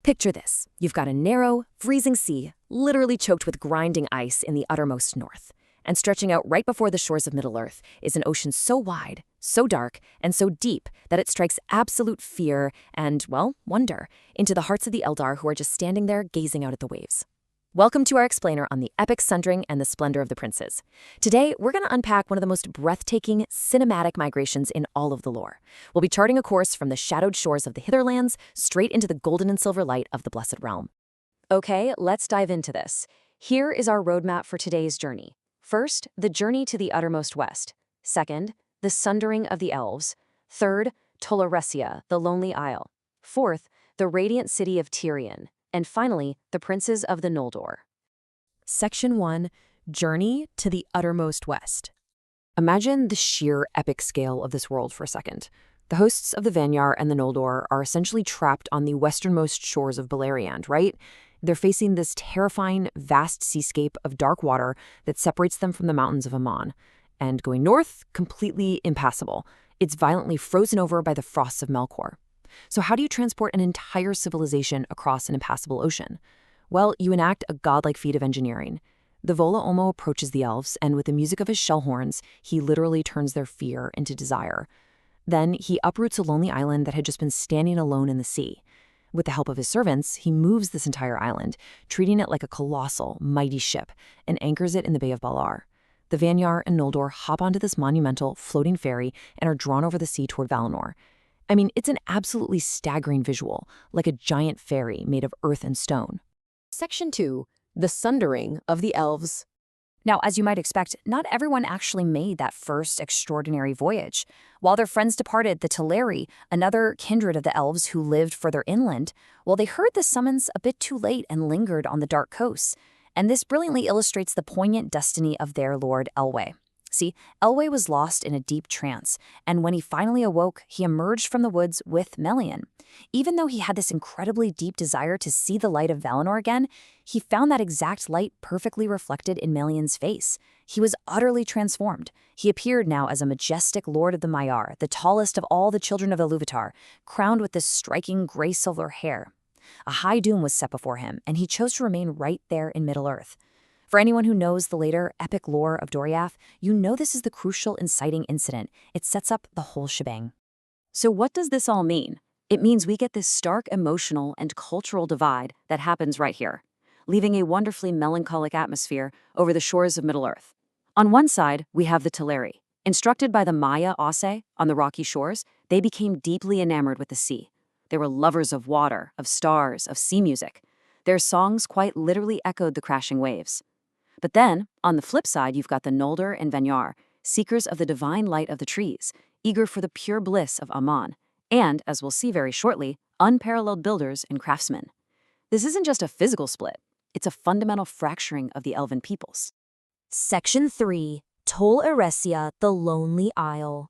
Picture this. You've got a narrow, freezing sea, literally choked with grinding ice in the uttermost north. And stretching out right before the shores of Middle-earth is an ocean so wide, so dark, and so deep that it strikes absolute fear and, well, wonder into the hearts of the Eldar who are just standing there gazing out at the waves. Welcome to our explainer on the epic Sundering and the Splendor of the Princes. Today, we're going to unpack one of the most breathtaking cinematic migrations in all of the lore. We'll be charting a course from the shadowed shores of the Hitherlands straight into the golden and silver light of the Blessed Realm. Okay, let's dive into this. Here is our roadmap for today's journey. First, the journey to the uttermost west. Second, the Sundering of the Elves. Third, Tol Eressea, the Lonely Isle. Fourth, the radiant city of Tirion. And finally, the princes of the Noldor. Section 1, Journey to the Uttermost West. Imagine the sheer epic scale of this world for a second. The hosts of the Vanyar and the Noldor are essentially trapped on the westernmost shores of Beleriand, right? They're facing this terrifying, vast seascape of dark water that separates them from the mountains of Aman. And going north, completely impassable. It's violently frozen over by the frosts of Melkor. So how do you transport an entire civilization across an impassable ocean? Well, you enact a godlike feat of engineering. The Vala Ulmo approaches the elves, and with the music of his shell horns, he literally turns their fear into desire. Then he uproots a lonely island that had just been standing alone in the sea. With the help of his servants, he moves this entire island, treating it like a colossal, mighty ship, and anchors it in the Bay of Valar. The Vanyar and Noldor hop onto this monumental, floating ferry and are drawn over the sea toward Valinor. I mean, it's an absolutely staggering visual, like a giant fairy made of earth and stone. Section 2, the Sundering of the Elves. Now, as you might expect, not everyone actually made that first extraordinary voyage. While their friends departed, the Teleri, another kindred of the elves who lived further inland, well, they heard the summons a bit too late and lingered on the dark coasts. And this brilliantly illustrates the poignant destiny of their lord Elwë. See, Elwë was lost in a deep trance, and when he finally awoke, he emerged from the woods with Melian. Even though he had this incredibly deep desire to see the light of Valinor again, he found that exact light perfectly reflected in Melian's face. He was utterly transformed. He appeared now as a majestic lord of the Maiar, the tallest of all the children of Ilúvatar, crowned with this striking gray-silver hair. A high doom was set before him, and he chose to remain right there in Middle-earth. For anyone who knows the later epic lore of Doriath, you know this is the crucial inciting incident. It sets up the whole shebang. So what does this all mean? It means we get this stark emotional and cultural divide that happens right here, leaving a wonderfully melancholic atmosphere over the shores of Middle-earth. On one side, we have the Teleri. Instructed by the Maya Ase on the rocky shores, they became deeply enamored with the sea. They were lovers of water, of stars, of sea music. Their songs quite literally echoed the crashing waves. But then, on the flip side, you've got the Noldor and Vanyar, seekers of the divine light of the trees, eager for the pure bliss of Aman, and, as we'll see very shortly, unparalleled builders and craftsmen. This isn't just a physical split, it's a fundamental fracturing of the Elven peoples. Section 3, Tol Eressea, the Lonely Isle.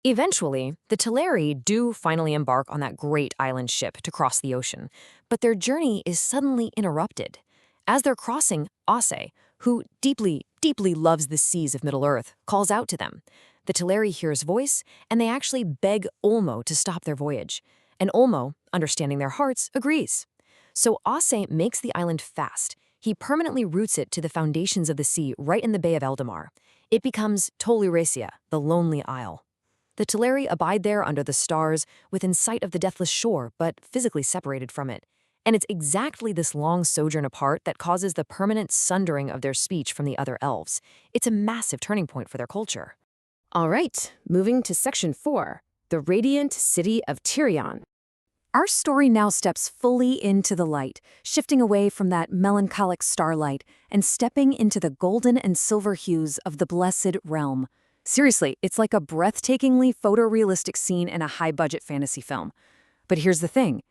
Eventually, the Teleri do finally embark on that great island ship to cross the ocean, but their journey is suddenly interrupted. As they're crossing, Ase, who deeply, deeply loves the seas of Middle-earth, calls out to them. The Teleri hear his voice, and they actually beg Ulmo to stop their voyage. And Ulmo, understanding their hearts, agrees. So Ase makes the island fast. He permanently roots it to the foundations of the sea right in the Bay of Eldamar. It becomes Tol Eressea, the Lonely Isle. The Teleri abide there under the stars, within sight of the deathless shore, but physically separated from it. And it's exactly this long sojourn apart that causes the permanent sundering of their speech from the other elves. It's a massive turning point for their culture. All right, moving to Section 4, the radiant city of Tirion. Our story now steps fully into the light, shifting away from that melancholic starlight and stepping into the golden and silver hues of the Blessed Realm. Seriously, it's like a breathtakingly photorealistic scene in a high-budget fantasy film. But here's the thing.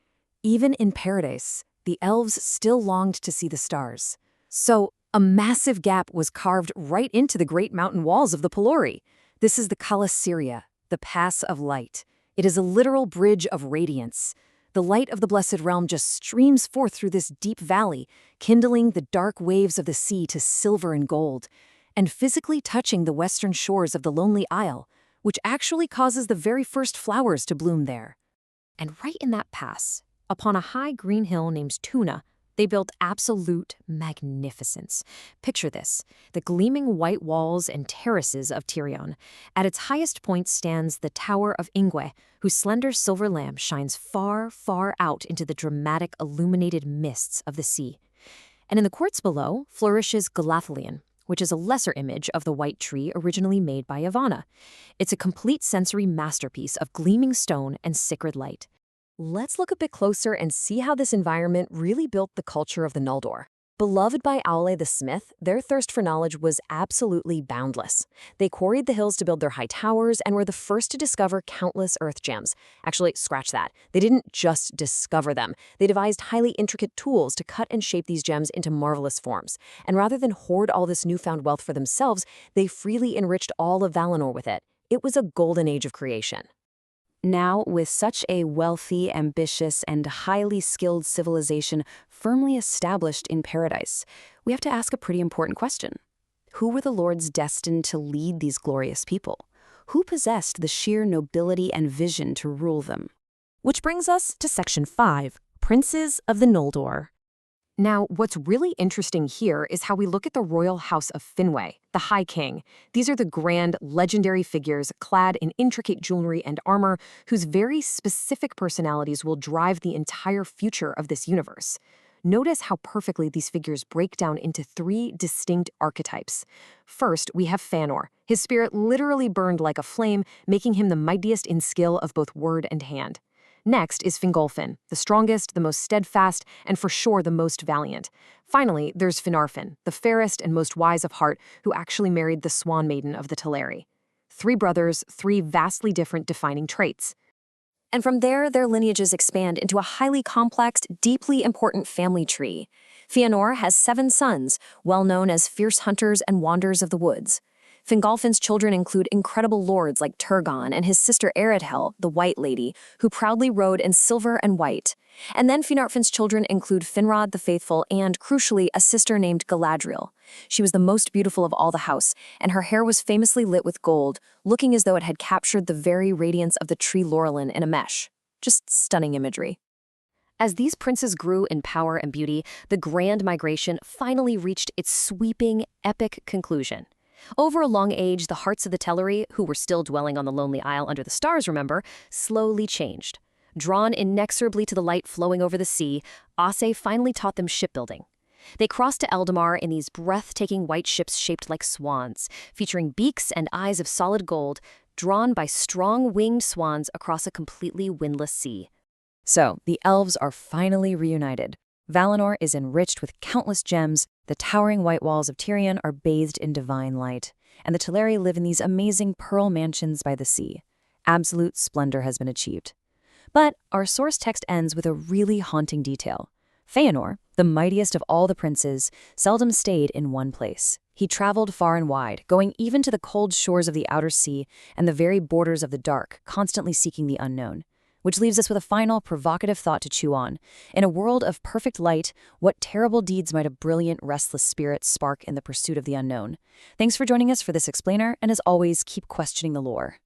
Even in paradise, the elves still longed to see the stars. So, a massive gap was carved right into the great mountain walls of the Pelori. This is the Calasyria, the Pass of Light. It is a literal bridge of radiance. The light of the Blessed Realm just streams forth through this deep valley, kindling the dark waves of the sea to silver and gold, and physically touching the western shores of the Lonely Isle, which actually causes the very first flowers to bloom there. And right in that pass, Upon a high green hill named Tuna, they built absolute magnificence. Picture this, the gleaming white walls and terraces of Tirion. At its highest point stands the Tower of Ingwe, whose slender silver lamp shines far, far out into the dramatic illuminated mists of the sea. And in the courts below flourishes Galathlien, which is a lesser image of the white tree originally made by Yavanna. It's a complete sensory masterpiece of gleaming stone and sacred light. Let's look a bit closer and see how this environment really built the culture of the Noldor. Beloved by Aule the Smith, their thirst for knowledge was absolutely boundless. They quarried the hills to build their high towers and were the first to discover countless earth gems. Actually, scratch that. They didn't just discover them. They devised highly intricate tools to cut and shape these gems into marvelous forms. And rather than hoard all this newfound wealth for themselves, they freely enriched all of Valinor with it. It was a golden age of creation. Now, with such a wealthy, ambitious, and highly skilled civilization firmly established in paradise, we have to ask a pretty important question. Who were the lords destined to lead these glorious people? Who possessed the sheer nobility and vision to rule them? Which brings us to Section 5, Princes of the Noldor. Now, what's really interesting here is how we look at the royal house of Finwë, the High King. These are the grand, legendary figures clad in intricate jewelry and armor whose very specific personalities will drive the entire future of this universe. Notice how perfectly these figures break down into 3 distinct archetypes. First, we have Fëanor. His spirit literally burned like a flame, making him the mightiest in skill of both word and hand. Next is Fingolfin, the strongest, the most steadfast, and for sure the most valiant. Finally, there's Finarfin, the fairest and most wise of heart, who actually married the Swan Maiden of the Teleri. 3 brothers, 3 vastly different defining traits. And from there, their lineages expand into a highly complex, deeply important family tree. Fëanor has 7 sons, well known as fierce hunters and wanderers of the woods. Fingolfin's children include incredible lords like Turgon and his sister Eredhel, the White Lady, who proudly rode in silver and white. And then Finarfin's children include Finrod the Faithful and, crucially, a sister named Galadriel. She was the most beautiful of all the house, and her hair was famously lit with gold, looking as though it had captured the very radiance of the tree Laurelin in a mesh. Just stunning imagery. As these princes grew in power and beauty, the grand migration finally reached its sweeping, epic conclusion. Over a long age, the hearts of the Teleri, who were still dwelling on the lonely isle under the stars, remember, slowly changed. Drawn inexorably to the light flowing over the sea, Ase finally taught them shipbuilding. They crossed to Eldamar in these breathtaking white ships shaped like swans, featuring beaks and eyes of solid gold, drawn by strong winged swans across a completely windless sea. So, the elves are finally reunited. Valinor is enriched with countless gems, the towering white walls of Tirion are bathed in divine light, and the Teleri live in these amazing pearl mansions by the sea. Absolute splendor has been achieved. But our source text ends with a really haunting detail. Fëanor, the mightiest of all the princes, seldom stayed in one place. He traveled far and wide, going even to the cold shores of the outer sea and the very borders of the dark, constantly seeking the unknown. Which leaves us with a final provocative thought to chew on. In a world of perfect light, what terrible deeds might a brilliant, restless spirit spark in the pursuit of the unknown? Thanks for joining us for this explainer, and as always, keep questioning the lore.